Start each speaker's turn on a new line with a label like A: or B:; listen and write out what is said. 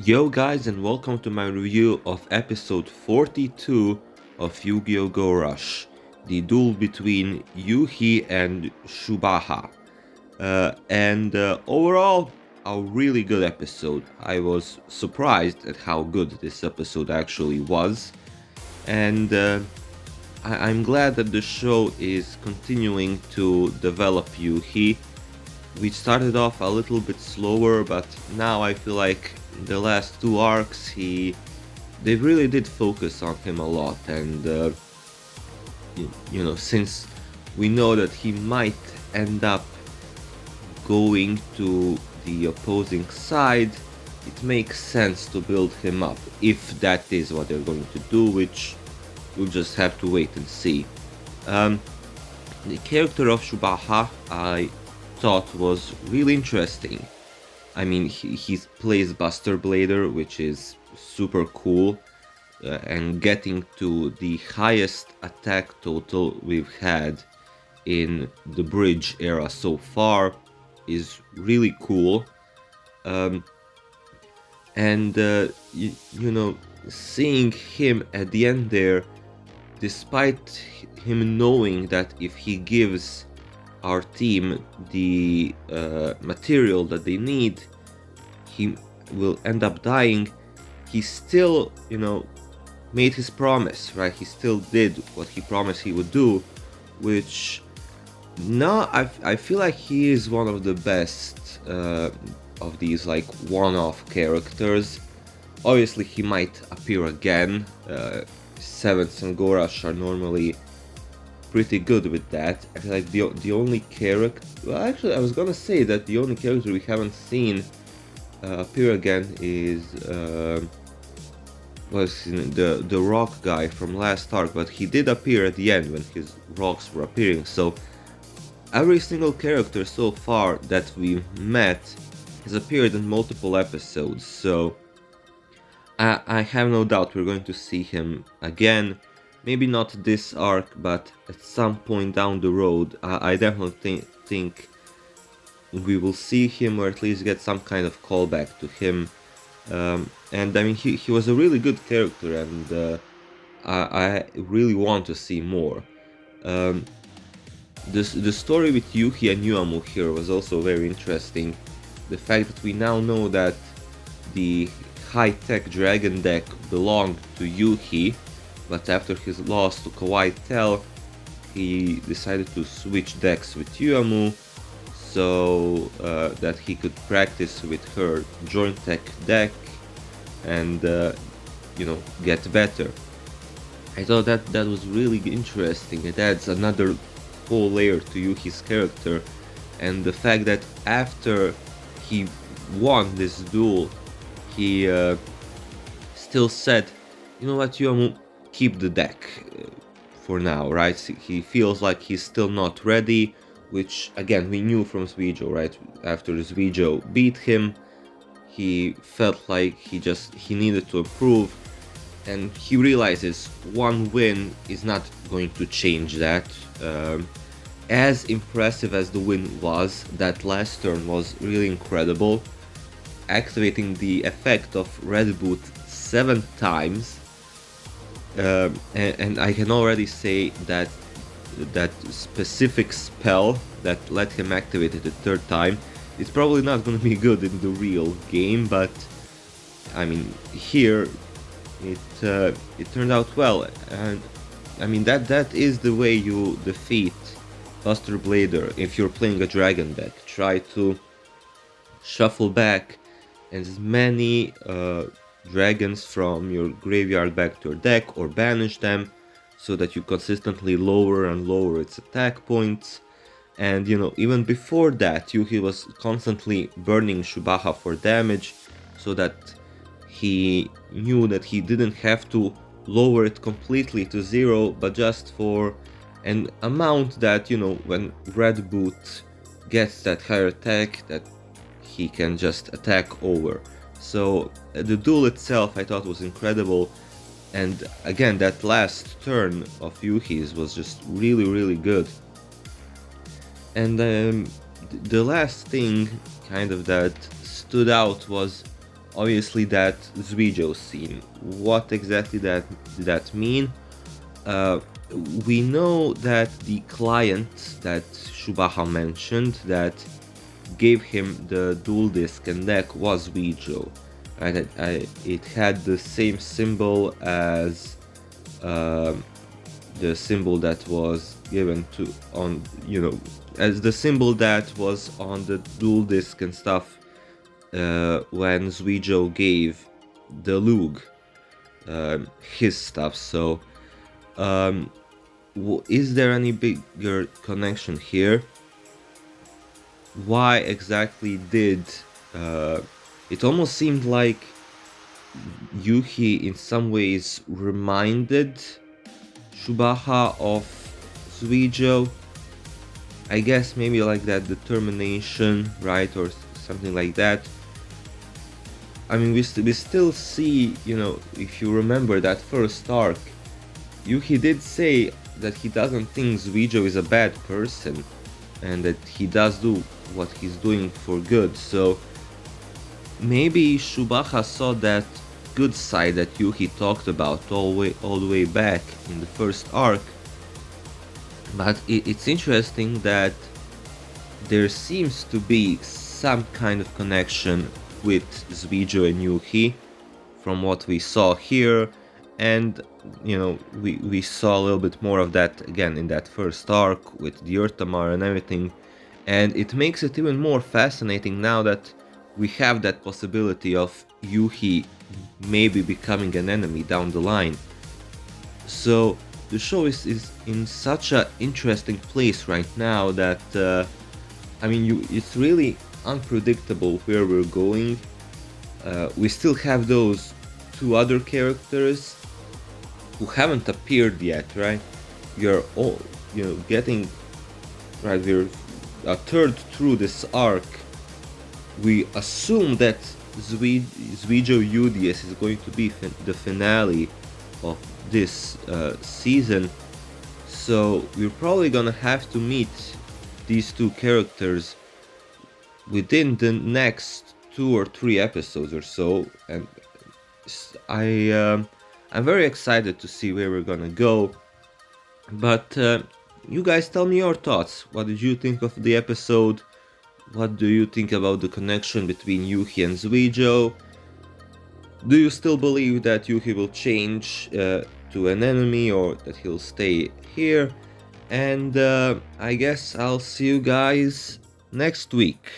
A: Yo guys, and welcome to my review of episode 42 of Yu-Gi-Oh! Go Rush, the duel between Yuhi and Shubaha. And overall, a really good episode. I was surprised at how good this episode actually was, and I'm glad that the show is continuing to develop Yuhi. We started off a little bit slower, but now I feel like the last two arcs they really did focus on him a lot, and since we know that he might end up going to the opposing side, it makes sense to build him up if that is what they're going to do, which we'll just have to wait and see. um, the character of Shubaha I thought was really interesting. I mean, he plays Buster Blader, which is super cool, and getting to the highest attack total we've had in the Bridge era so far is really cool. Um, and seeing him at the end there, despite him knowing that if he gives our team the material that they need, he will end up dying. He still, made his promise, right? He still did what he promised he would do, which now I feel like he is one of the best of these like one-off characters. Obviously, he might appear again. Sevenths and Gorash are normally pretty good with that. I feel like the only character, well, actually I was gonna say that the only character we haven't seen appear again is was the rock guy from last arc, but he did appear at the end when his rocks were appearing. So every single character so far that we met has appeared in multiple episodes, so I have no doubt we're going to see him again. Maybe not this arc, but at some point down the road, I definitely think we will see him, or at least get some kind of callback to him. And I mean, he was a really good character, and I really want to see more. Um, the story with Yuki and Yuamu here was also very interesting. The fact that we now know that the high-tech dragon deck belonged to Yuki, but after his loss to Kawaii Tell, he decided to switch decks with Yuamu so that he could practice with her joint tech deck and get better. I thought that was really interesting. It adds another whole layer to Yuki's character, and the fact that after he won this duel, he still said, "You know what, Yuamu, keep the deck for now, right?" He feels like he's still not ready, which again we knew from Yugioh, right? After Yugioh beat him, he felt like he needed to improve, and he realizes one win is not going to change that. As impressive as the win was, that last turn was really incredible, activating the effect of Red Boot 7 times, and I can already say that that specific spell that let him activate it the third time is probably not going to be good in the real game, but I mean here it turned out well, and I mean that is the way you defeat Buster Blader if you're playing a dragon deck. Try to shuffle back as many dragons from your graveyard back to your deck, or banish them, so that you consistently lower and lower its attack points. And even before that, Yuki was constantly burning Shubaha for damage, so that he knew that he didn't have to lower it completely to zero, but just for an amount that, when Red Boot gets that higher attack, that he can just attack over. So the duel itself I thought was incredible, and again that last turn of Yuki's was just really good. And the last thing kind of that stood out was obviously that Yugioh scene. What exactly did that mean? Uh, we know that the client that Shubaha mentioned that gave him the dual disc and deck was Yugioh. Right? It had the same symbol as um, the symbol that was given to on as the symbol that was on the dual disc and stuff when Yugioh gave the Lug his stuff. So um, is there any bigger connection here? Why exactly did it almost seemed like Yuhi in some ways reminded Shubaha of Yugioh? I guess maybe like that determination, right, or something like that. I mean, we still see, if you remember that first arc, Yuki did say that he doesn't think Yugioh is a bad person, and that he does do what he's doing for good. So maybe Shubaha saw that good side that Yuki talked about all the way back in the first arc. But it's interesting that there seems to be some kind of connection with Yugioh and Yuki from what we saw here, and we saw a little bit more of that again in that first arc with the Urtamar and everything, and it makes it even more fascinating now that we have that possibility of Yuhi maybe becoming an enemy down the line. So the show is in such an interesting place right now that I mean, it's really unpredictable where we're going. We still have those two other characters who haven't appeared yet, right? You're all, getting right. We're a third through this arc. We assume that Yugioh UDS is going to be the finale of this season, so we're probably gonna have to meet these two characters within the next 2 or 3 episodes or so, and I'm very excited to see where we're gonna go. But you guys tell me your thoughts. What did you think of the episode? What do you think about the connection between Yuki and Yugioh? Do you still believe that Yuki will change to an enemy, or that he'll stay here? And I guess I'll see you guys next week.